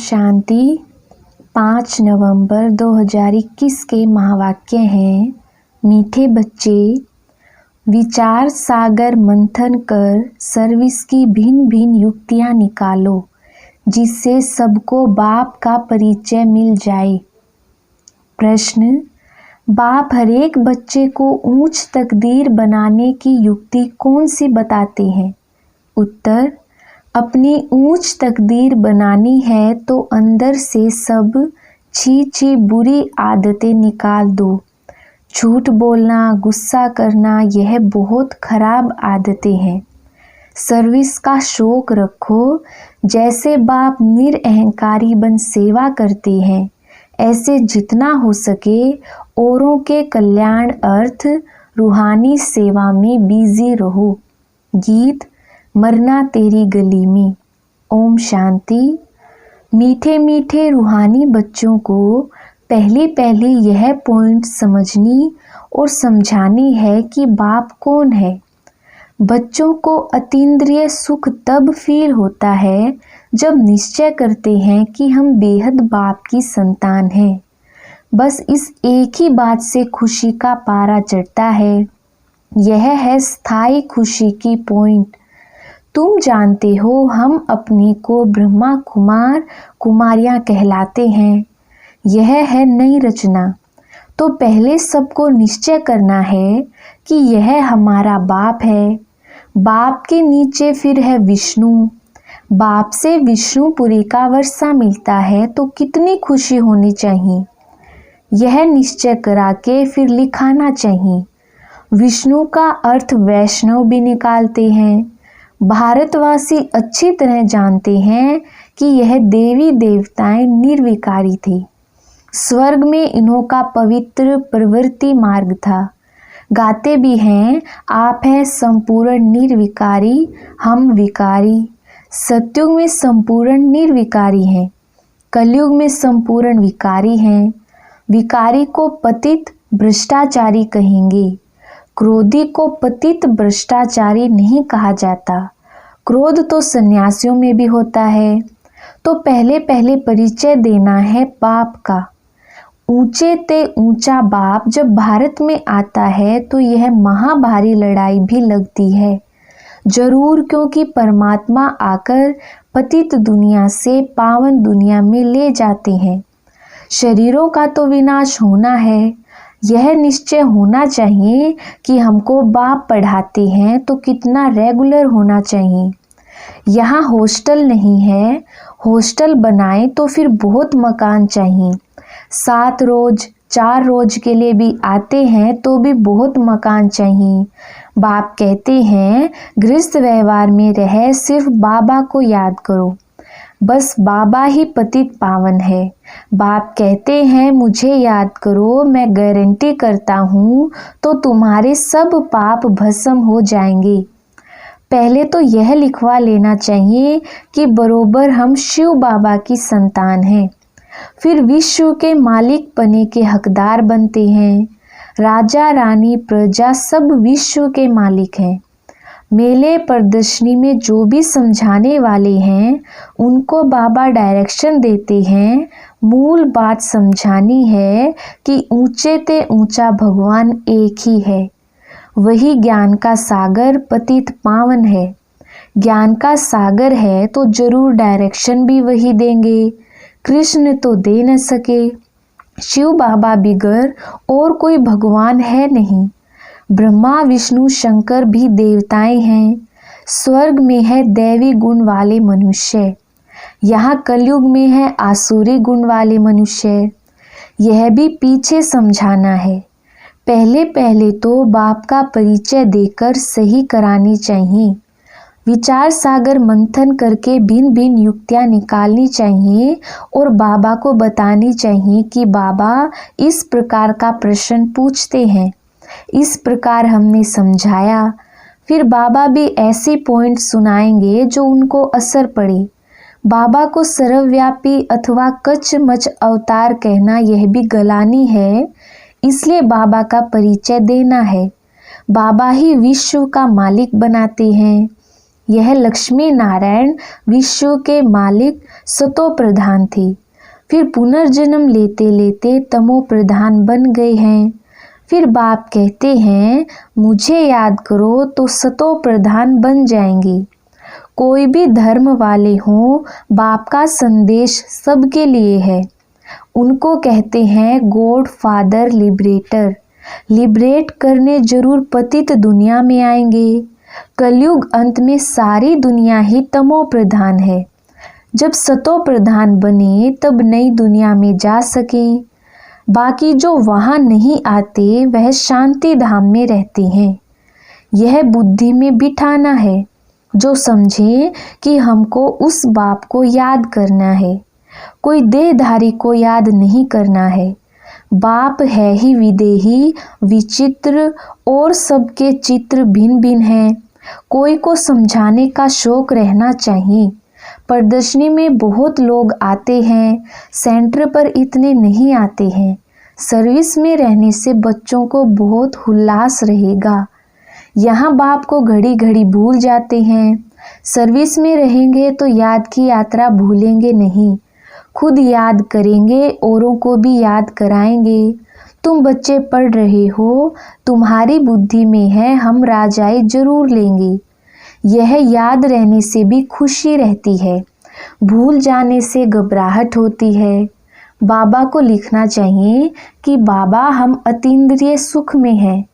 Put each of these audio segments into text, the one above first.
शांति। 5 नवंबर 2021 के महावाक्य हैं, मीठे बच्चे, विचार सागर मंथन कर सर्विस की भिन्न भिन्न युक्तियाँ निकालो जिससे सबको बाप का परिचय मिल जाए। प्रश्न, बाप हरेक बच्चे को ऊंच तकदीर बनाने की युक्ति कौन सी बताते हैं? उत्तर, अपनी ऊंच तकदीर बनानी है तो अंदर से सब छी बुरी आदतें निकाल दो। झूठ बोलना, गुस्सा करना, यह बहुत खराब आदतें हैं। सर्विस का शौक रखो। जैसे बाप निरअहंकारी बन सेवा करते हैं, ऐसे जितना हो सके औरों के कल्याण अर्थ रूहानी सेवा में बिजी रहो। गीत मरना तेरी गली में। ओम शांति। मीठे मीठे रूहानी बच्चों को पहले यह पॉइंट समझनी और समझानी है कि बाप कौन है। बच्चों को अतीन्द्रिय सुख तब फील होता है जब निश्चय करते हैं कि हम बेहद बाप की संतान हैं। बस इस एक ही बात से खुशी का पारा चढ़ता है। यह है स्थायी खुशी की पॉइंट। तुम जानते हो हम अपने को ब्रह्मा कुमार कुमारियाँ कहलाते हैं। यह है नई रचना। तो पहले सबको निश्चय करना है कि यह हमारा बाप है। बाप के नीचे फिर है विष्णु। बाप से विष्णुपुरी का वर्षा मिलता है तो कितनी खुशी होनी चाहिए। यह निश्चय करा के फिर लिखाना चाहिए। विष्णु का अर्थ वैष्णव भी निकालते हैं। भारतवासी अच्छी तरह जानते हैं कि यह देवी देवताएं निर्विकारी थे। स्वर्ग में इन्हों का पवित्र प्रवृत्ति मार्ग था। गाते भी हैं, आप है संपूर्ण निर्विकारी, हम विकारी। सतयुग में संपूर्ण निर्विकारी हैं, कलयुग में संपूर्ण विकारी हैं। विकारी को पतित भ्रष्टाचारी कहेंगे। क्रोधी को पतित भ्रष्टाचारी नहीं कहा जाता। क्रोध तो सन्यासियों में भी होता है। तो पहले परिचय देना है बाप का। ऊंचे ते ऊंचा बाप जब भारत में आता है तो यह महाभारी लड़ाई भी लगती है जरूर, क्योंकि परमात्मा आकर पतित दुनिया से पावन दुनिया में ले जाते हैं। शरीरों का तो विनाश होना है। यह निश्चय होना चाहिए कि हमको बाप पढ़ाते हैं तो कितना रेगुलर होना चाहिए। यहाँ हॉस्टल नहीं है। हॉस्टल बनाए तो फिर बहुत मकान चाहिए। 7 रोज 4 रोज के लिए भी आते हैं तो भी बहुत मकान चाहिए। बाप कहते हैं गृहस्थ व्यवहार में रहे सिर्फ बाबा को याद करो। बस बाबा ही पतित पावन है। बाप कहते हैं मुझे याद करो, मैं गारंटी करता हूँ तो तुम्हारे सब पाप भस्म हो जाएंगे। पहले तो यह लिखवा लेना चाहिए कि बरोबर हम शिव बाबा की संतान हैं। फिर विश्व के मालिक पने के हकदार बनते हैं। राजा रानी प्रजा सब विश्व के मालिक हैं। मेले प्रदर्शनी में जो भी समझाने वाले हैं उनको बाबा डायरेक्शन देते हैं। मूल बात समझानी है कि ऊंचे ते ऊंचा भगवान एक ही है। वही ज्ञान का सागर पतित पावन है। ज्ञान का सागर है तो जरूर डायरेक्शन भी वही देंगे। कृष्ण तो दे न सके। शिव बाबा बिगर और कोई भगवान है नहीं। ब्रह्मा विष्णु शंकर भी देवताएं हैं। स्वर्ग में है दैवी गुण वाले मनुष्य। यहाँ कलयुग में है आसुरी गुण वाले मनुष्य। यह भी पीछे समझाना है। पहले तो बाप का परिचय देकर सही करानी चाहिए। विचार सागर मंथन करके भिन्न भिन्न युक्तियाँ निकालनी चाहिए और बाबा को बतानी चाहिए कि बाबा इस प्रकार का प्रश्न पूछते हैं। इस प्रकार हमने समझाया। फिर बाबा भी ऐसे पॉइंट सुनाएंगे जो उनको असर पड़े। बाबा को सर्वव्यापी अथवा कच्च-मच अवतार कहना यह भी गलानी है। इसलिए बाबा का परिचय देना है। बाबा ही विश्व का मालिक बनाते हैं। यह लक्ष्मी नारायण विश्व के मालिक सतो प्रधान थे, फिर पुनर्जन्म लेते लेते तमो प्रधान बन गए हैं। फिर बाप कहते हैं मुझे याद करो तो सतो प्रधान बन जाएंगे। कोई भी धर्म वाले हों, बाप का संदेश सबके लिए है। उनको कहते हैं गॉड फादर लिबरेटर। लिबरेट करने जरूर पतित दुनिया में आएंगे। कलयुग अंत में सारी दुनिया ही तमो प्रधान है। जब सतो प्रधान बने तब नई दुनिया में जा सकें। बाकी जो वहाँ नहीं आते वह शांति धाम में रहते हैं। यह बुद्धि में बिठाना है, जो समझे कि हमको उस बाप को याद करना है, कोई देहधारी को याद नहीं करना है। बाप है ही विदेही, विचित्र और सबके चित्र भिन्न भिन्न हैं। कोई को समझाने का शौक रहना चाहिए। प्रदर्शनी में बहुत लोग आते हैं, सेंटर पर इतने नहीं आते हैं। सर्विस में रहने से बच्चों को बहुत उल्लास रहेगा। यहाँ बाप को घड़ी घड़ी भूल जाते हैं। सर्विस में रहेंगे तो याद की यात्रा भूलेंगे नहीं, खुद याद करेंगे, औरों को भी याद कराएंगे। तुम बच्चे पढ़ रहे हो, तुम्हारी बुद्धि में है हम राजाई जरूर लेंगे। यह याद रहने से भी खुशी रहती है, भूल जाने से घबराहट होती है। बाबा को लिखना चाहिए कि बाबा हम अतीन्द्रिय सुख में हैं,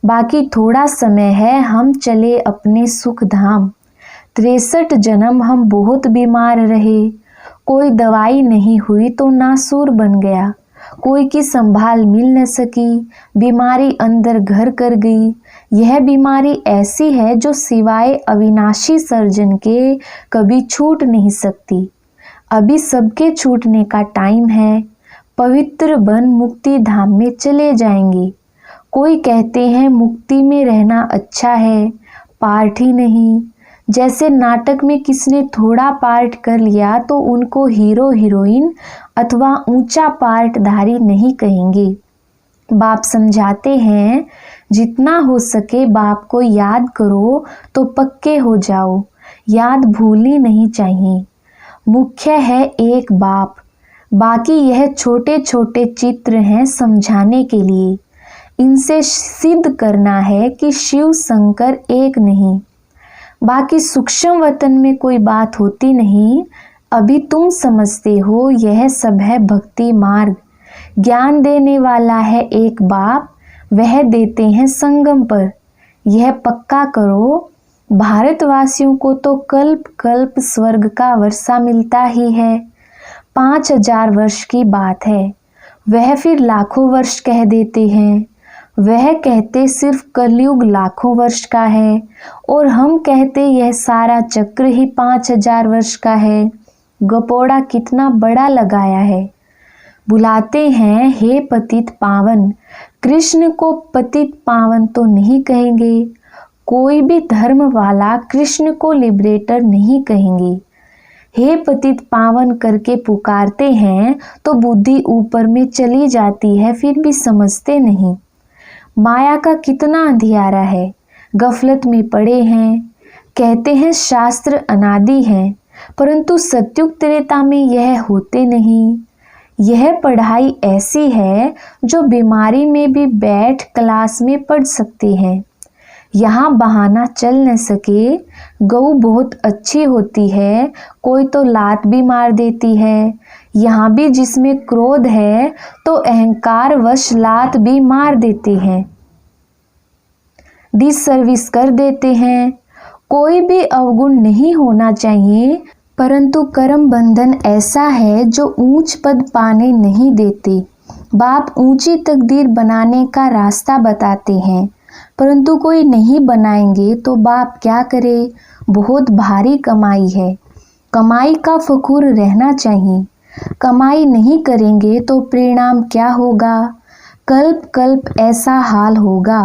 बाकी थोड़ा समय है, हम चले अपने सुख धाम। 63 जन्म हम बहुत बीमार रहे, कोई दवाई नहीं हुई तो नासूर बन गया, कोई की संभाल मिल न सकी, बीमारी अंदर घर कर गई। यह बीमारी ऐसी है जो सिवाय अविनाशी सर्जन के कभी छूट नहीं सकती। अभी सबके छूटने का टाइम है। पवित्र बन मुक्ति धाम में चले जाएंगे। कोई कहते हैं मुक्ति में रहना अच्छा है, पार्ट ही नहीं। जैसे नाटक में किसने थोड़ा पार्ट कर लिया तो उनको हीरो हीरोइन अथवा ऊंचा पार्टधारी नहीं कहेंगे। बाप समझाते हैं जितना हो सके बाप को याद करो तो पक्के हो जाओ, याद भूलनी नहीं चाहिए। मुख्य है एक बाप, बाकी यह छोटे छोटे चित्र हैं समझाने के लिए। इनसे सिद्ध करना है कि शिव शंकर एक नहीं। बाकी सूक्ष्म वतन में कोई बात होती नहीं। अभी तुम समझते हो यह सब है भक्ति मार्ग। ज्ञान देने वाला है एक बाप, वह देते हैं संगम पर। यह पक्का करो। भारतवासियों को तो कल्प कल्प स्वर्ग का वर्षा मिलता ही है। 5000 वर्ष की बात है, वह फिर लाखों वर्ष कह देते हैं। वह कहते सिर्फ कलयुग लाखों वर्ष का है और हम कहते यह सारा चक्र ही 5000 वर्ष का है। गपोड़ा कितना बड़ा लगाया है। बुलाते हैं हे पतित पावन। कृष्ण को पतित पावन तो नहीं कहेंगे। कोई भी धर्म वाला कृष्ण को लिबरेटर नहीं कहेंगे। हे पतित पावन करके पुकारते हैं तो बुद्धि ऊपर में चली जाती है, फिर भी समझते नहीं। माया का कितना अंधियारा है, गफलत में पड़े हैं। कहते हैं शास्त्र अनादि हैं, परंतु सत्युग त्रेता में यह होते नहीं। यह पढ़ाई ऐसी है जो बीमारी में भी बैठ क्लास में पढ़ सकते हैं। यहाँ बहाना चल न सके। गऊ बहुत अच्छी होती है, कोई तो लात भी मार देती है। यहाँ भी जिसमें क्रोध है तो अहंकार वश लात भी मार देते हैं, डिसर्विस कर देते हैं। कोई भी अवगुण नहीं होना चाहिए, परंतु कर्म बंधन ऐसा है जो ऊंच पद पाने नहीं देते। बाप ऊंची तकदीर बनाने का रास्ता बताते हैं, परंतु कोई नहीं बनाएंगे तो बाप क्या करे। बहुत भारी कमाई है, कमाई का फखूर रहना चाहिए। कमाई नहीं करेंगे तो परिणाम क्या होगा। कल्प कल्प ऐसा हाल होगा।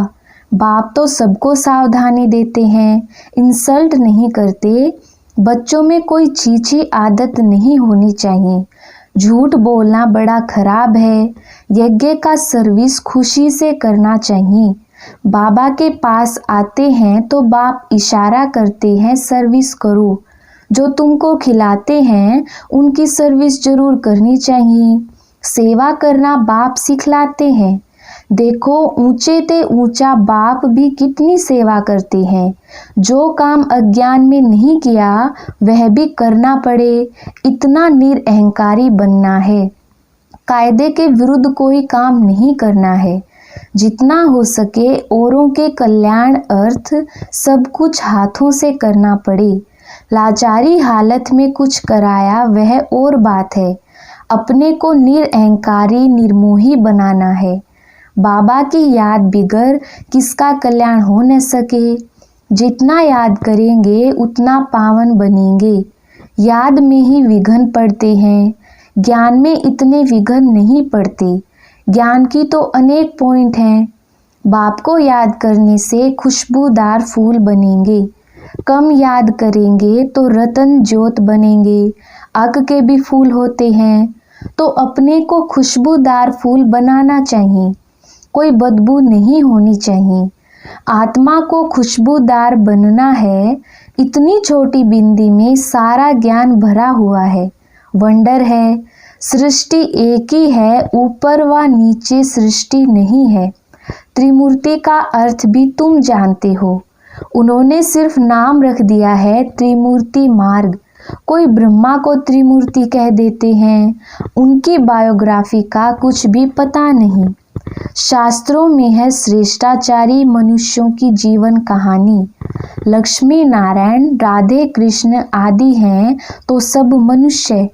बाप तो सबको सावधानी देते हैं, इंसल्ट नहीं करते। बच्चों में कोई छीछी आदत नहीं होनी चाहिए। झूठ बोलना बड़ा खराब है। यज्ञ का सर्विस खुशी से करना चाहिए। बाबा के पास आते हैं तो बाप इशारा करते हैं सर्विस करो। जो तुमको खिलाते हैं उनकी सर्विस जरूर करनी चाहिए। सेवा करना बाप सिखलाते हैं। देखो ऊंचे ते ऊंचा बाप भी कितनी सेवा करते हैं। जो काम अज्ञान में नहीं किया वह भी करना पड़े, इतना निरअहंकारी बनना है। कायदे के विरुद्ध कोई काम नहीं करना है। जितना हो सके औरों के कल्याण अर्थ सब कुछ हाथों से करना पड़े। लाचारी हालत में कुछ कराया वह और बात है। अपने को निरअहंकारी निर्मोही बनाना है। बाबा की याद बिगर किसका कल्याण हो न सके। जितना याद करेंगे उतना पावन बनेंगे। याद में ही विघ्न पड़ते हैं, ज्ञान में इतने विघ्न नहीं पड़ते। ज्ञान की तो अनेक पॉइंट हैं। बाप को याद करने से खुशबूदार फूल बनेंगे। कम याद करेंगे तो रतन ज्योत बनेंगे। अक के भी फूल होते हैं, तो अपने को खुशबूदार फूल बनाना चाहिए। कोई बदबू नहीं होनी चाहिए। आत्मा को खुशबूदार बनना है। इतनी छोटी बिंदी में सारा ज्ञान भरा हुआ है। वंडर है। सृष्टि एक ही है, ऊपर व नीचे सृष्टि नहीं है। त्रिमूर्ति का अर्थ भी तुम जानते हो। उन्होंने सिर्फ नाम रख दिया है त्रिमूर्ति मार्ग। कोई ब्रह्मा को त्रिमूर्ति कह देते हैं। उनकी बायोग्राफी का कुछ भी पता नहीं। शास्त्रों में है श्रेष्ठाचारी मनुष्यों की जीवन कहानी। लक्ष्मी नारायण राधे कृष्ण आदि हैं तो सब मनुष्य,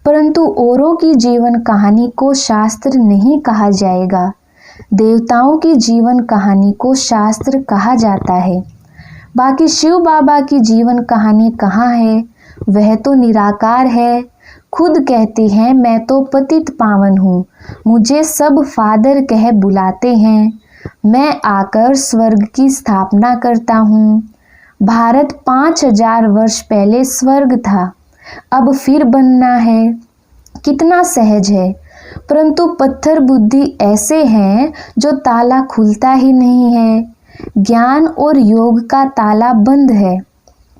परंतु औरों की जीवन कहानी को शास्त्र नहीं कहा जाएगा। देवताओं की जीवन कहानी को शास्त्र कहा जाता है। बाकी शिव बाबा की जीवन कहानी कहाँ है? वह तो निराकार है। खुद कहते हैं मैं तो पतित पावन हूँ, मुझे सब फादर कह बुलाते हैं। मैं आकर स्वर्ग की स्थापना करता हूँ। भारत 5000 वर्ष पहले स्वर्ग था, अब फिर बनना है। कितना सहज है। परंतु पत्थर बुद्धि ऐसे हैं जो ताला खुलता ही नहीं है। ज्ञान और योग का ताला बंद है।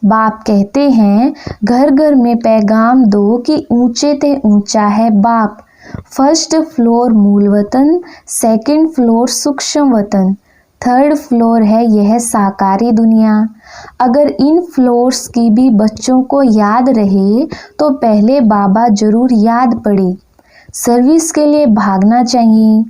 बाप कहते हैं घर घर में पैगाम दो कि ऊंचे ते ऊंचा है बाप। फर्स्ट फ्लोर मूल वतन, सेकंड फ्लोर सूक्ष्म वतन, थर्ड फ्लोर है यह साकारी दुनिया। अगर इन फ्लोर्स की भी बच्चों को याद रहे तो पहले बाबा जरूर याद पड़े। सर्विस के लिए भागना चाहिए।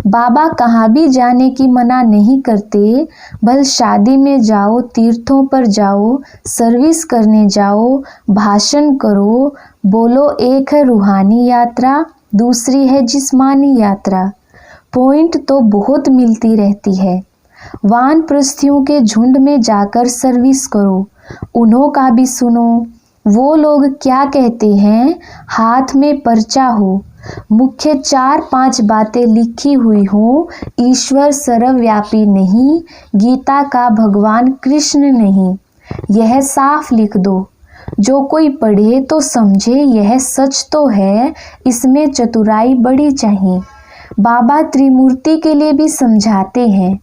बाबा कहाँ भी जाने की मना नहीं करते। भल शादी में जाओ, तीर्थों पर जाओ, सर्विस करने जाओ, भाषण करो, बोलो एक है रूहानी यात्रा, दूसरी है जिस्मानी यात्रा। पॉइंट तो बहुत मिलती रहती है। वानप्रस्थियों के झुंड में जाकर सर्विस करो, उन्हों का भी सुनो। वो लोग क्या कहते हैं, हाथ में पर्चा हो, मुख्य 4-5 बातें लिखी हुई हो, ईश्वर सर्वव्यापी नहीं, गीता का भगवान कृष्ण नहीं, यह साफ लिख दो। जो कोई पढ़े तो समझे यह सच तो है, इसमें चतुराई बड़ी चाहिए। बाबा त्रिमूर्ति के लिए भी समझाते हैं।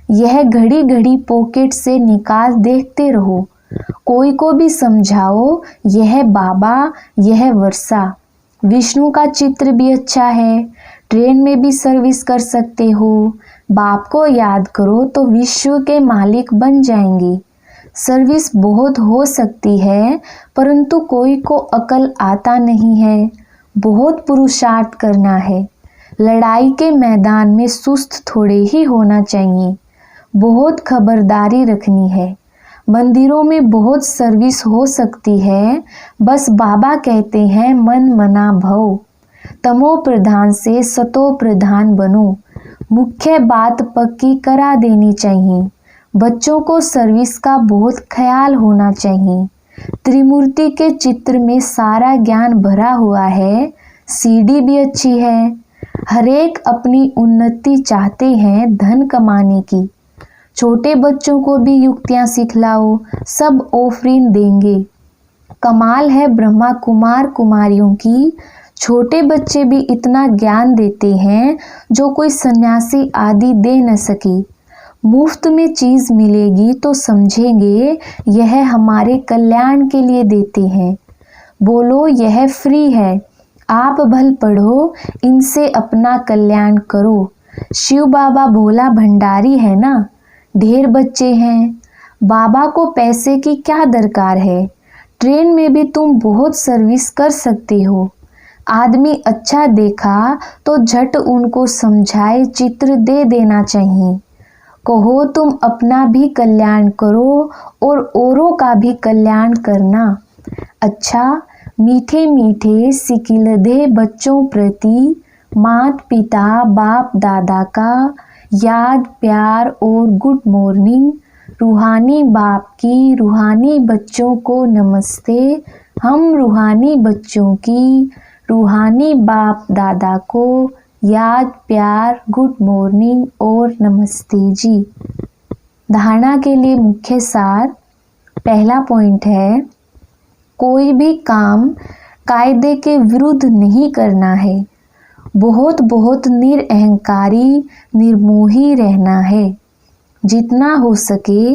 यह घड़ी घड़ी पॉकेट से निकाल देखते रहो। कोई को भी समझाओ, यह बाबा, यह वर्षा। विष्णु का चित्र भी अच्छा है। ट्रेन में भी सर्विस कर सकते हो। बाप को याद करो तो विश्व के मालिक बन जाएंगे। सर्विस बहुत हो सकती है, परंतु कोई को अकल आता नहीं है। बहुत पुरुषार्थ करना है। लड़ाई के मैदान में सुस्त थोड़े ही होना चाहिए। बहुत खबरदारी रखनी है। मंदिरों में बहुत सर्विस हो सकती है, बस बाबा कहते हैं मन मना भव। तमो प्रधान से सतो प्रधान बनो। मुख्य बात पक्की करा देनी चाहिए। बच्चों को सर्विस का बहुत ख्याल होना चाहिए। त्रिमूर्ति के चित्र में सारा ज्ञान भरा हुआ है। सीडी भी अच्छी है। हरेक अपनी उन्नति चाहते हैं धन कमाने की। छोटे बच्चों को भी युक्तियां सिखलाओ, सब ऑफरिंग देंगे। कमाल है ब्रह्मा कुमार कुमारियों की। छोटे बच्चे भी इतना ज्ञान देते हैं जो कोई सन्यासी आदि दे न सके। मुफ्त में चीज़ मिलेगी तो समझेंगे यह हमारे कल्याण के लिए देते हैं। बोलो यह फ्री है, आप भल पढ़ो, इनसे अपना कल्याण करो। शिव बाबा भोला भंडारी है ना, ढेर बच्चे हैं, बाबा को पैसे की क्या दरकार है। ट्रेन में भी तुम बहुत सर्विस कर सकते हो। आदमी अच्छा देखा तो झट उनको समझाए चित्र दे देना चाहिए। कहो तुम अपना भी कल्याण करो और औरों का भी कल्याण करना। अच्छा, मीठे मीठे सिकिलधे बच्चों प्रति माता पिता बाप दादा का याद प्यार और गुड मॉर्निंग। रूहानी बाप की रूहानी बच्चों को नमस्ते। हम रूहानी बच्चों की रूहानी बाप दादा को याद प्यार गुड मॉर्निंग और नमस्ते जी। धारणा के लिए मुख्य सार। पहला पॉइंट है, कोई भी काम कायदे के विरुद्ध नहीं करना है। बहुत बहुत निरअहंकारी निर्मोही रहना है। जितना हो सके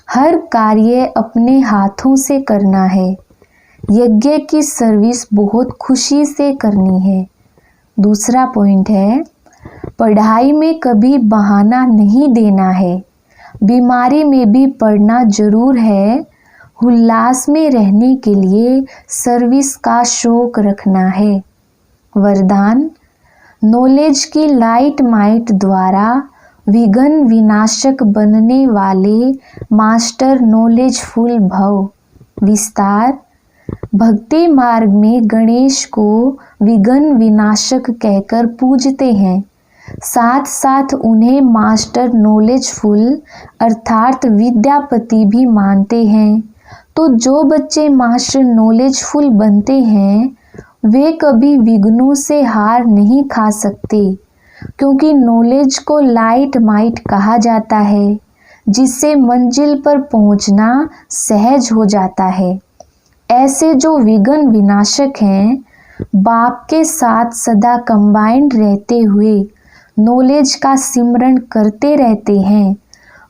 हर कार्य अपने हाथों से करना है। यज्ञ की सर्विस बहुत खुशी से करनी है। दूसरा पॉइंट है, पढ़ाई में कभी बहाना नहीं देना है। बीमारी में भी पढ़ना जरूर है। उल्लास में रहने के लिए सर्विस का शौक रखना है। वरदान, नॉलेज की लाइट माइट द्वारा विघ्न विनाशक बनने वाले मास्टर नॉलेजफुल भव। विस्तार, भक्ति मार्ग में गणेश को विघ्न विनाशक कहकर पूजते हैं, साथ साथ उन्हें मास्टर नॉलेजफुल अर्थात विद्यापति भी मानते हैं। तो जो बच्चे मास्टर नॉलेजफुल बनते हैं वे कभी विघ्नों से हार नहीं खा सकते, क्योंकि नॉलेज को लाइट माइट कहा जाता है, जिससे मंजिल पर पहुंचना सहज हो जाता है। ऐसे जो विघ्न विनाशक हैं, बाप के साथ सदा कंबाइंड रहते हुए नॉलेज का सिमरन करते रहते हैं,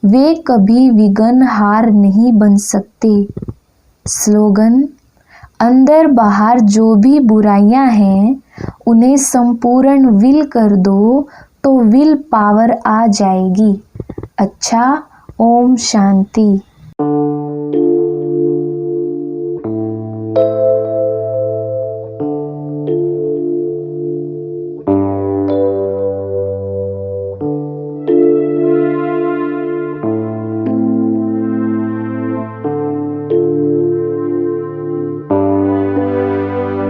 वे कभी विघ्न हार नहीं बन सकते। स्लोगन, अंदर बाहर जो भी बुराइयां हैं उन्हें संपूर्ण विल कर दो तो विल पावर आ जाएगी। अच्छा, ओम शांति।